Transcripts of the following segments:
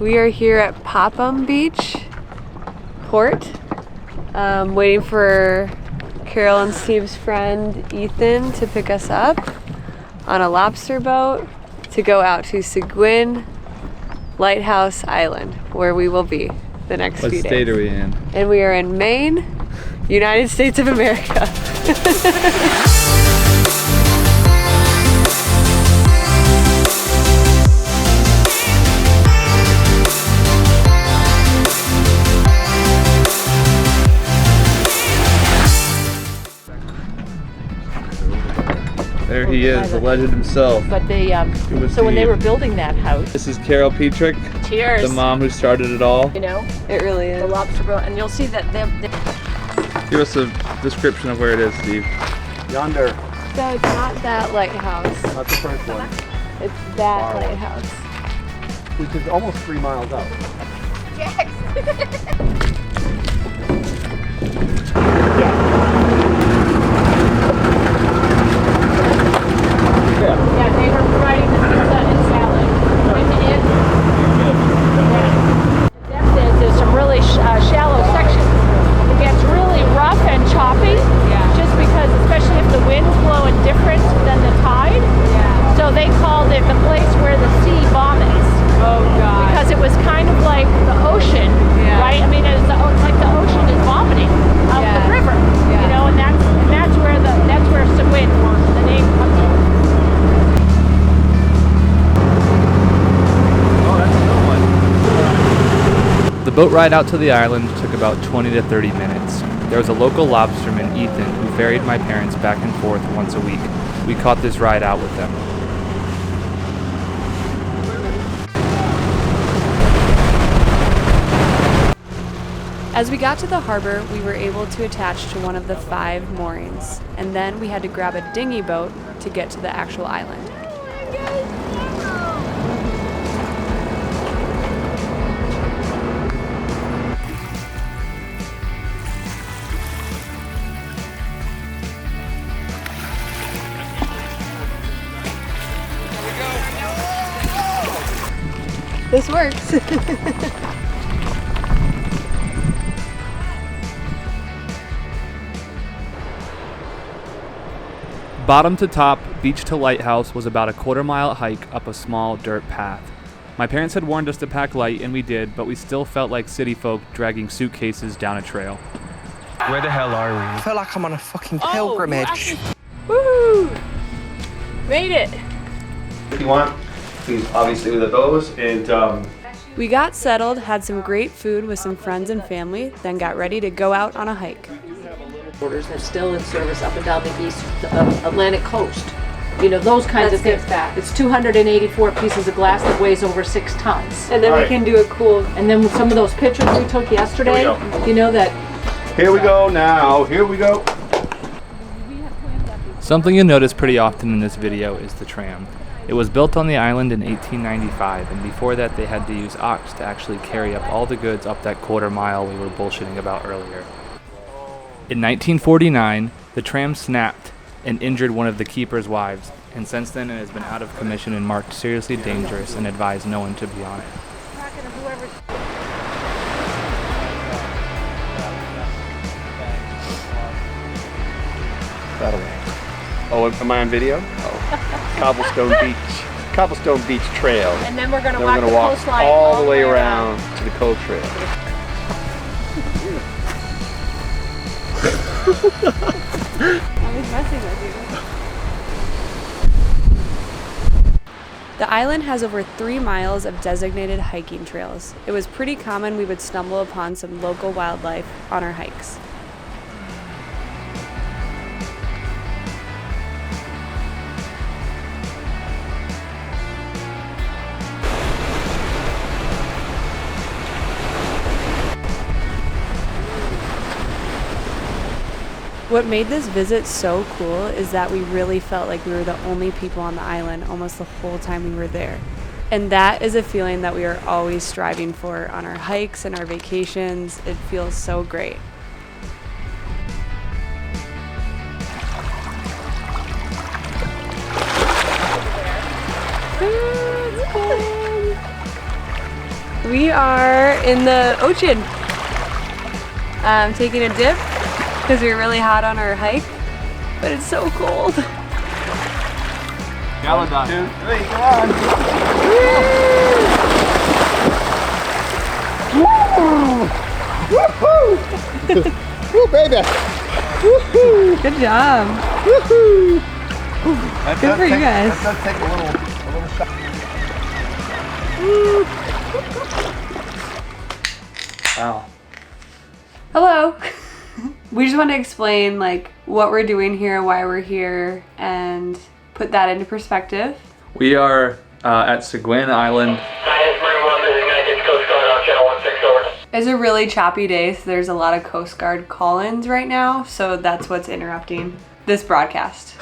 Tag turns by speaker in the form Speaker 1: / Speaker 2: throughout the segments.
Speaker 1: We are here at Popham Beach Port, waiting for Carol and Steve's friend Ethan to pick us up on a lobster boat to go out to Seguin Lighthouse Island, where we will be the next few days.
Speaker 2: What state are we in?
Speaker 1: And we are in Maine, United States of America.
Speaker 2: There he is, the legend himself.
Speaker 3: But they, so when they were building that house.
Speaker 2: This is Carol Petrick.
Speaker 3: Cheers.
Speaker 2: The mom who started it all.
Speaker 3: You know?
Speaker 1: It really is.
Speaker 3: The lobster boat, and you'll see that
Speaker 2: Give us a description of where it is, Steve.
Speaker 4: Yonder.
Speaker 1: So it's not that lighthouse.
Speaker 4: Not the first one.
Speaker 1: It's that lighthouse.
Speaker 4: Which is almost 3 miles out.
Speaker 3: Yeah, they were providing the pizza and salad. There's some really shallow sections. It gets really rough and choppy, just because, especially if the wind's blowing different than the tide. So they called it the place where the sea vomits.
Speaker 1: Oh God.
Speaker 3: Because it was kind of like the ocean, right? I mean, it's like the ocean is vomiting out the river, you know, and that's where Seguin, the name comes from.
Speaker 2: The boat ride out to the island took about 20 to 30 minutes. There was a local lobsterman, Ethan, who ferried my parents back and forth once a week. We caught this ride out with them.
Speaker 1: As we got to the harbor, we were able to attach to one of the 5 moorings, and then we had to grab a dinghy boat to get to the actual island. This works.
Speaker 2: Bottom to top, beach to lighthouse was about a quarter-mile hike up a small dirt path. My parents had warned us to pack light, and we did, but we still felt like city folk dragging suitcases down a trail.
Speaker 5: Where the hell are we?
Speaker 6: I feel like I'm on a fucking pilgrimage.
Speaker 1: Woo! Made it!
Speaker 4: If you want, please, obviously with those, and
Speaker 1: We got settled, had some great food with some friends and family, then got ready to go out on a hike.
Speaker 3: Borders are still in service up and down the east Atlantic coast. You know, those kinds of things. It's 284 pieces of glass that weighs over 6 tons.
Speaker 1: And then we can do a cool...
Speaker 3: And then with some of those pictures we took yesterday, you know that...
Speaker 4: here we go now, here we go.
Speaker 2: Something you'll notice pretty often in this video is the tram. It was built on the island in 1895, and before that they had to use ox to actually carry up all the goods up that quarter mile we were bullshitting about earlier. In 1949, the tram snapped and injured one of the keeper's wives, and since then it has been out of commission and marked seriously dangerous and advised no one to be on it.
Speaker 4: Oh, am I on video? Oh. Cobblestone Beach Trail.
Speaker 3: And then we're going to
Speaker 4: Then
Speaker 3: walk
Speaker 4: we're
Speaker 3: the
Speaker 4: gonna walk
Speaker 3: coastline
Speaker 4: all the way around to the Cove Trail.
Speaker 1: I was messing with you. The island has over 3 miles of designated hiking trails. It was pretty common we would stumble upon some local wildlife on our hikes. What made this visit so cool is that we really felt like we were the only people on the island almost the whole time we were there. And that is a feeling that we are always striving for on our hikes and our vacations. It feels so great. We are in the ocean. Taking a dip because we were really hot on our hike, but it's so cold.
Speaker 2: One, two, three, come on.
Speaker 7: Woo! Woo, baby! Woo-hoo!
Speaker 1: Good job.
Speaker 7: Woo-hoo!
Speaker 1: Good for you guys.
Speaker 7: That does take a little shot.
Speaker 2: Wow.
Speaker 1: Hello. We just want to explain like what we're doing here, why we're here, and put that into perspective.
Speaker 2: We are at Seguin Island.
Speaker 1: It's a really choppy day, so there's a lot of Coast Guard call-ins right now, so that's what's interrupting this broadcast.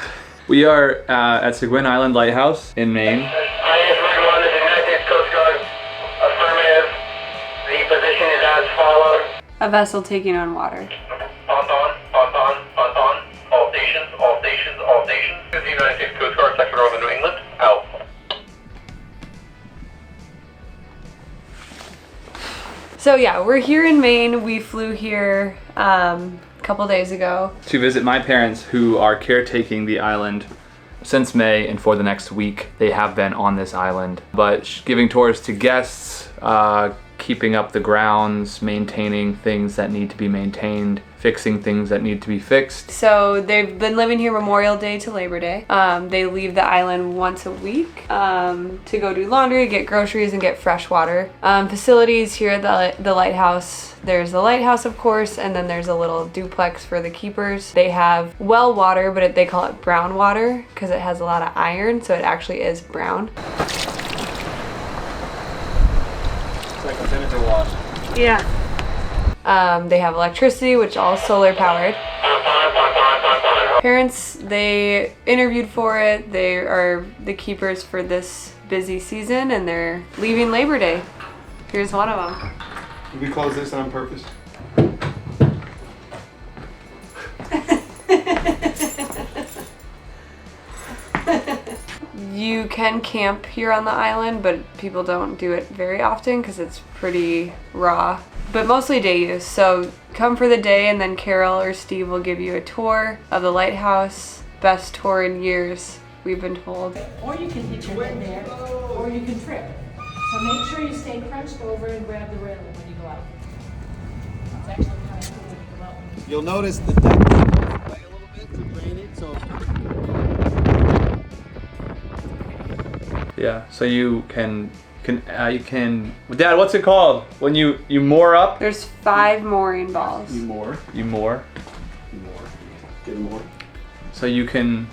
Speaker 2: We are at Seguin Island Lighthouse in Maine.
Speaker 8: The position is as follows.
Speaker 1: A vessel taking on water.
Speaker 8: On, all stations, all stations, all stations. The United States Coast Guard, Sector Northern New England, out.
Speaker 1: So yeah, we're here in Maine. We flew here a couple days ago.
Speaker 2: To visit my parents, who are caretaking the island since May, and for the next week they have been on this island. But giving tours to guests, keeping up the grounds, maintaining things that need to be maintained, fixing things that need to be fixed.
Speaker 1: So they've been living here Memorial Day to Labor Day. They leave the island once a week to go do laundry, get groceries, and get fresh water. Facilities here at the lighthouse. There's the lighthouse, of course, and then there's a little duplex for the keepers. They have well water, but they call it brown water because it has a lot of iron, so it actually is brown.
Speaker 2: It's like a vinegar wash.
Speaker 1: Yeah. They have electricity, which all solar powered. Parents, they interviewed for it. They are the keepers for this busy season, and they're leaving Labor Day. Here's one of them.
Speaker 7: Did we close this on purpose?
Speaker 1: You can camp here on the island, but people don't do it very often because it's pretty raw. But mostly day use, so come for the day and then Carol or Steve will give you a tour of the lighthouse. Best tour in years, we've been told.
Speaker 3: Or you can hit your head there, or you can trip. So make sure you stay crunched over and grab the railing when you go out. It's actually kind of cool when you go out.
Speaker 7: You'll notice the deck is way a little bit to drain it, so.
Speaker 2: Yeah, so you can Dad, what's it called when you moor up?
Speaker 1: There's 5 mooring balls.
Speaker 2: You moor.
Speaker 7: Get more.
Speaker 2: So you can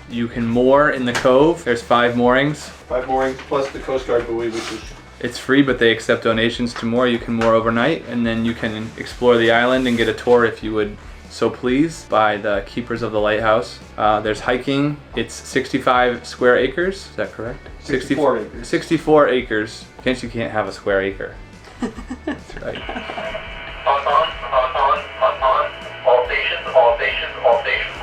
Speaker 2: moor in the cove. There's 5 moorings.
Speaker 7: 5 moorings plus the Coast Guard buoy, which is.
Speaker 2: It's free, but they accept donations to moor. You can moor overnight, and then you can explore the island and get a tour if you would so please by the keepers of the lighthouse. There's hiking. It's 65 square acres. Is that correct?
Speaker 7: 64 acres.
Speaker 2: 64 acres. You can't have a square acre. That's right.
Speaker 8: On, all stations, all stations, all stations.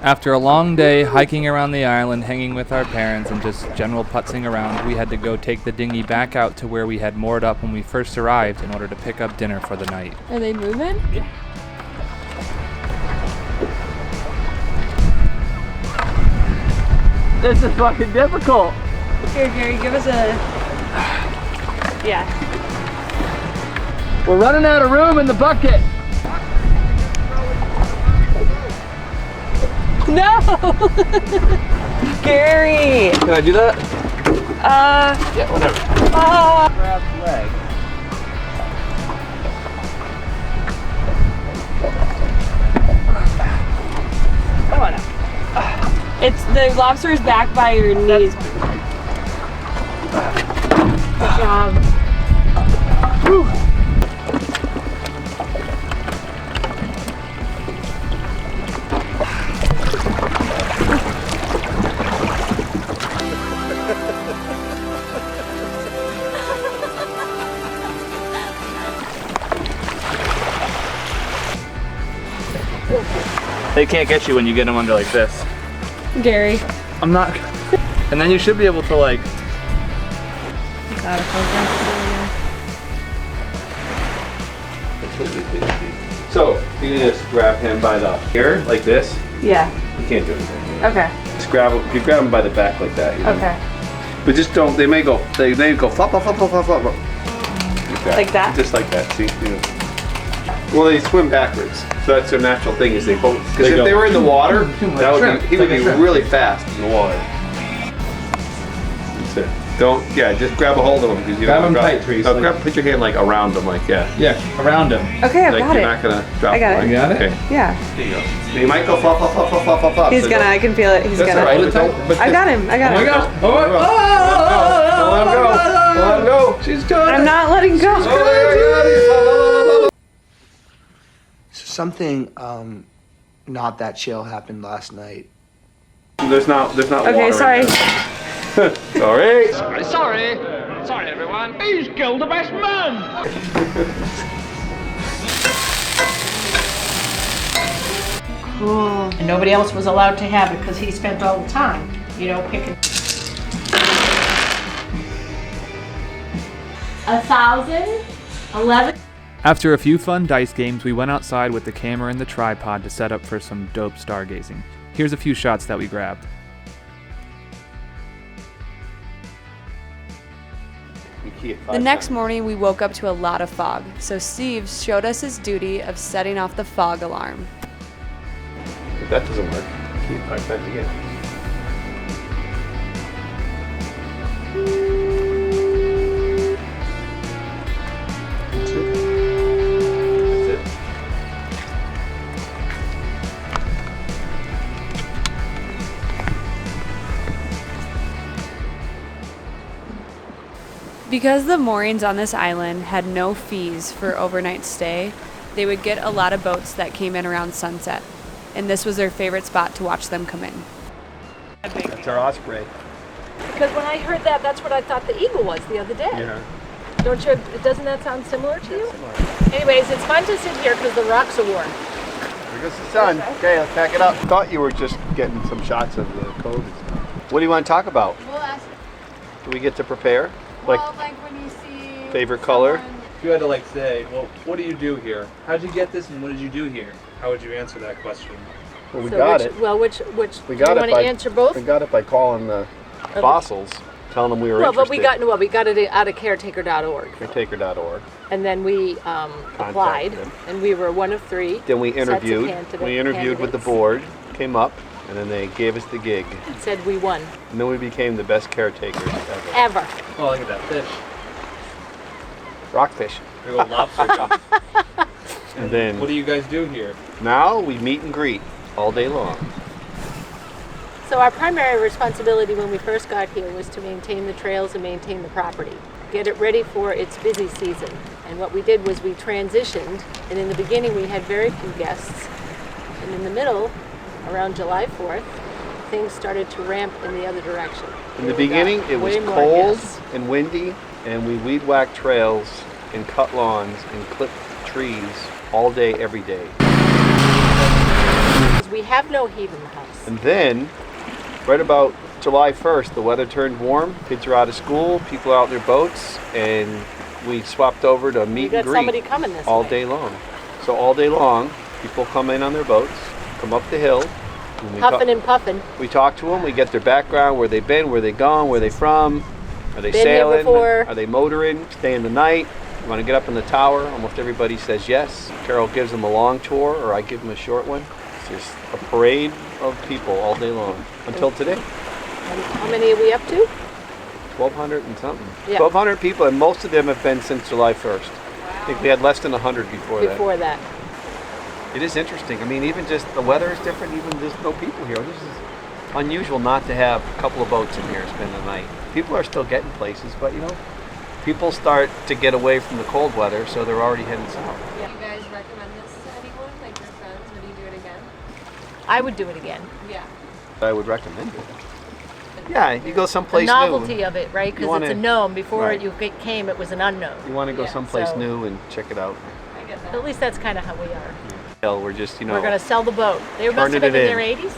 Speaker 2: After a long day hiking around the island, hanging with our parents, and just general putzing around, we had to go take the dinghy back out to where we had moored up when we first arrived in order to pick up dinner for the night.
Speaker 1: Are they moving?
Speaker 2: Yeah. This is fucking difficult.
Speaker 1: Here, Gary, give us a... Yeah.
Speaker 2: We're running out of room in the bucket.
Speaker 1: No! Gary!
Speaker 2: Can I do that?
Speaker 1: Yeah,
Speaker 2: whatever.
Speaker 7: Grab leg.
Speaker 1: Come on now. It's the lobster's back by your knees. Good job.
Speaker 2: Whew. They can't get you when you get them under like this.
Speaker 1: Gary.
Speaker 2: I'm not. And then you should be able to like
Speaker 1: Out of focus.
Speaker 4: That's what we did. So you can just grab him by the ear like this.
Speaker 1: Yeah.
Speaker 4: You can't do anything.
Speaker 1: Okay.
Speaker 4: Just grab him. You grab him by the back like that. You know?
Speaker 1: Okay.
Speaker 4: But just don't. They may go. They go flop, flop, flop, flop, flop, flop.
Speaker 1: Like that?
Speaker 4: Just like that. See. You know. Well, they swim backwards, so that's their natural thing. Is they both. Because if they were in the water, that would be, he would be really fast in the water. That's it. Don't. Yeah. Just grab a hold of him because you
Speaker 2: Grab
Speaker 4: don't
Speaker 2: him
Speaker 4: drop.
Speaker 2: tight, Trees.
Speaker 4: No, put your hand like around him, like yeah.
Speaker 2: Yeah, around him.
Speaker 1: Okay, I've
Speaker 4: Like
Speaker 1: got
Speaker 4: you're
Speaker 1: it.
Speaker 4: not gonna drop.
Speaker 1: I got it.
Speaker 4: Like,
Speaker 2: You got it?
Speaker 4: Okay.
Speaker 1: Yeah.
Speaker 4: There you go. He might go flop, flop, flop, flop, flop, flop, flop.
Speaker 1: He's
Speaker 4: So
Speaker 1: gonna.
Speaker 4: don't-
Speaker 1: I can feel it. He's
Speaker 2: That's
Speaker 1: gonna.
Speaker 2: all right. But
Speaker 1: I got him. I got
Speaker 2: Oh my
Speaker 1: him.
Speaker 2: gosh. Oh,
Speaker 4: Don't let him go. Don't let him go.
Speaker 2: She's good.
Speaker 1: I'm not letting go.
Speaker 6: So something not that chill happened last night.
Speaker 4: There's not
Speaker 1: Okay,
Speaker 4: water
Speaker 1: sorry.
Speaker 4: in there. Sorry.
Speaker 8: Sorry everyone. He's killed the best man.
Speaker 1: Cool.
Speaker 3: And nobody else was allowed to have it because he spent all the time, picking. 1,011.
Speaker 2: After a few fun dice games, we went outside with the camera and the tripod to set up for some dope stargazing. Here's a few shots that we grabbed.
Speaker 1: The next morning, we woke up to a lot of fog, so Steve showed us his duty of setting off the fog alarm.
Speaker 4: If that doesn't work, keep trying that again. That's it. That's it.
Speaker 1: Because the moorings on this island had no fees for overnight stay, they would get a lot of boats that came in around sunset, and this was their favorite spot to watch them come in.
Speaker 4: That's our osprey.
Speaker 3: Because when I heard that, that's what I thought the eagle was the other day.
Speaker 4: Yeah.
Speaker 3: Don't you? Doesn't that sound similar to you? Anyways, it's fun to sit here because the rocks are warm.
Speaker 4: There goes the sun. Okay, let's pack it up. I thought you were just getting some shots of the cove and stuff. What do you want to talk about?
Speaker 1: We'll ask,
Speaker 4: Do we get to prepare? Like
Speaker 1: like when you see
Speaker 4: favorite color?
Speaker 2: If you had to say, well, what do you do here? How'd you get this and what did you do here? How would you answer that question?
Speaker 4: Well, we
Speaker 3: So
Speaker 4: got
Speaker 3: which,
Speaker 4: it.
Speaker 3: Well, which
Speaker 4: We
Speaker 3: do
Speaker 4: got
Speaker 3: you
Speaker 4: it
Speaker 3: want
Speaker 4: by
Speaker 3: to answer both?
Speaker 4: We got it by calling the fossils, telling them we were
Speaker 3: Well,
Speaker 4: interested.
Speaker 3: but we got it out of caretaker.org,
Speaker 4: Caretaker.org.
Speaker 3: and then we applied,
Speaker 4: them.
Speaker 3: and we were one of 3.
Speaker 4: Then we
Speaker 3: sets of
Speaker 4: interviewed. We interviewed with the
Speaker 3: candidates.
Speaker 4: board, came up, and then they gave us the gig.
Speaker 3: And said we won
Speaker 4: And then we became the best caretakers ever.
Speaker 3: ever.
Speaker 2: Oh, look at that fish.
Speaker 4: Rockfish.
Speaker 2: Big old lobster.
Speaker 4: And then
Speaker 2: What do you guys do here?
Speaker 4: now we meet and greet all day long.
Speaker 3: So our primary responsibility when we first got here was to maintain the trails and maintain the property, get it ready for its busy season. And what we did was we transitioned, and in the beginning we had very few guests, and in the middle, around July 4th, things started to ramp in the other direction.
Speaker 4: In the
Speaker 3: We got
Speaker 4: beginning, it was
Speaker 3: way more
Speaker 4: cold
Speaker 3: guests.
Speaker 4: and windy, and we weed whacked trails and cut lawns and clipped trees all day, every day.
Speaker 3: We have no heat in the house.
Speaker 4: And then, right about July 1st, the weather turned warm. Kids are out of school, people are out in their boats, and we swapped over to
Speaker 3: We
Speaker 4: meet
Speaker 3: got
Speaker 4: and greet
Speaker 3: somebody coming this
Speaker 4: all
Speaker 3: way.
Speaker 4: day long. So all day long, people come in on their boats, come up the hill. and we
Speaker 3: Huffing
Speaker 4: ta-
Speaker 3: and puffing.
Speaker 4: We talk to them, we get their background, where they've been, where they gone, where they from, are they
Speaker 3: Been here
Speaker 4: sailing,
Speaker 3: before.
Speaker 4: are they motoring, staying the night, you want to get up in the tower. Almost everybody says yes. Carol gives them a long tour, or I give them a short one. It's just a parade of people all day long, until today.
Speaker 3: And how many are we up to?
Speaker 4: 1,200 and something.
Speaker 3: Yeah.
Speaker 4: 1,200 people, and most of them have been since July 1st. I think we had less than 100 before that.
Speaker 3: Before that.
Speaker 4: It is interesting. I mean, even just the weather is different. Even there's no people here. This is unusual not to have a couple of boats in here spend the night. People are still getting places, but people start to get away from the cold weather, so they're already heading south.
Speaker 1: Do you guys recommend this to anyone, like your friends? Would you do it again?
Speaker 3: I would do it again.
Speaker 1: Yeah.
Speaker 4: I would recommend it. Yeah, you go
Speaker 3: The
Speaker 4: someplace
Speaker 3: novelty
Speaker 4: new.
Speaker 3: of it, right?
Speaker 4: You
Speaker 3: Because
Speaker 4: wanna-
Speaker 3: it's a known. Before
Speaker 4: right.
Speaker 3: you came, it was an unknown.
Speaker 4: You want to go
Speaker 1: Yeah,
Speaker 4: someplace
Speaker 3: so-
Speaker 4: new and check it out.
Speaker 1: I get
Speaker 3: But
Speaker 1: that.
Speaker 3: at least that's kind of how we are.
Speaker 4: Hell, we're just,
Speaker 3: We're going to sell the boat. They must have
Speaker 4: Turning
Speaker 3: been in
Speaker 4: it
Speaker 3: their
Speaker 4: in.
Speaker 3: 80s.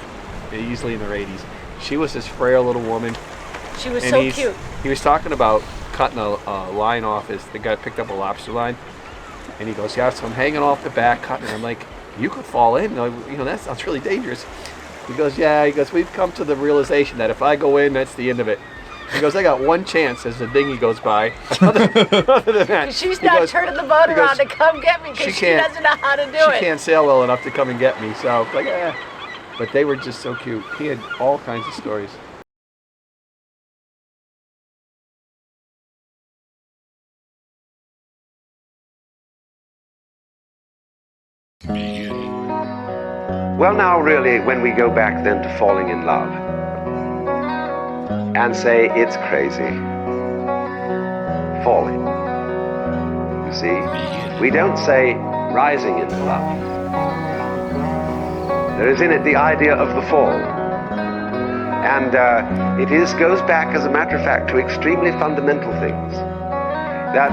Speaker 4: easily in their 80s. She was this frail little woman.
Speaker 3: She was
Speaker 4: And
Speaker 3: so cute.
Speaker 4: He was talking about cutting a line off. The guy picked up a lobster line, and he goes, yeah, so I'm hanging off the back cutting. I'm like, you could fall in. You know, that sounds really dangerous. He goes, yeah. He goes, we've come to the realization that if I go in, that's the end of it. He goes, I got one chance as the dinghy goes by. Other than that,
Speaker 3: She's not turning the boat around to come get me because she doesn't know how to do it.
Speaker 4: She can't sail well enough to come and get me. So, like, But they were just so cute. He had all kinds of stories.
Speaker 9: Well, now, really, when we go back then to falling in love and say it's crazy, falling. You see, we don't say rising into love. There is in it the idea of the fall. And it goes back, as a matter of fact, to extremely fundamental things. That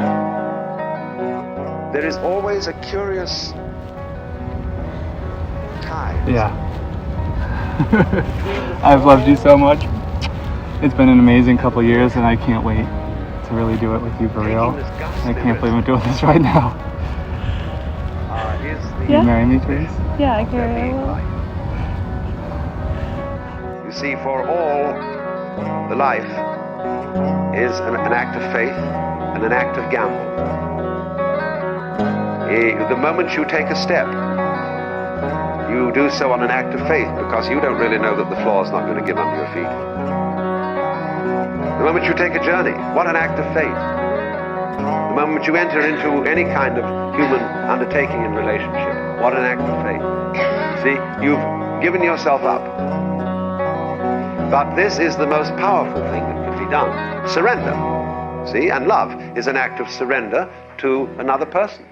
Speaker 9: there is always a curious tide.
Speaker 5: Yeah. I've loved you so much. It's been an amazing couple of years, and I can't wait to really do it with you for real. I can't believe I'm doing this right now. Will you marry me, please?
Speaker 1: Yeah, I can.
Speaker 9: You see, for all, the life is an act of faith and an act of gamble. The moment you take a step, you do so on an act of faith because you don't really know that the floor is not going to give under your feet. The moment you take a journey, what an act of faith. The moment you enter into any kind of human undertaking in relationship, what an act of faith. See, you've given yourself up. But this is the most powerful thing that can be done. Surrender. See, and love is an act of surrender to another person.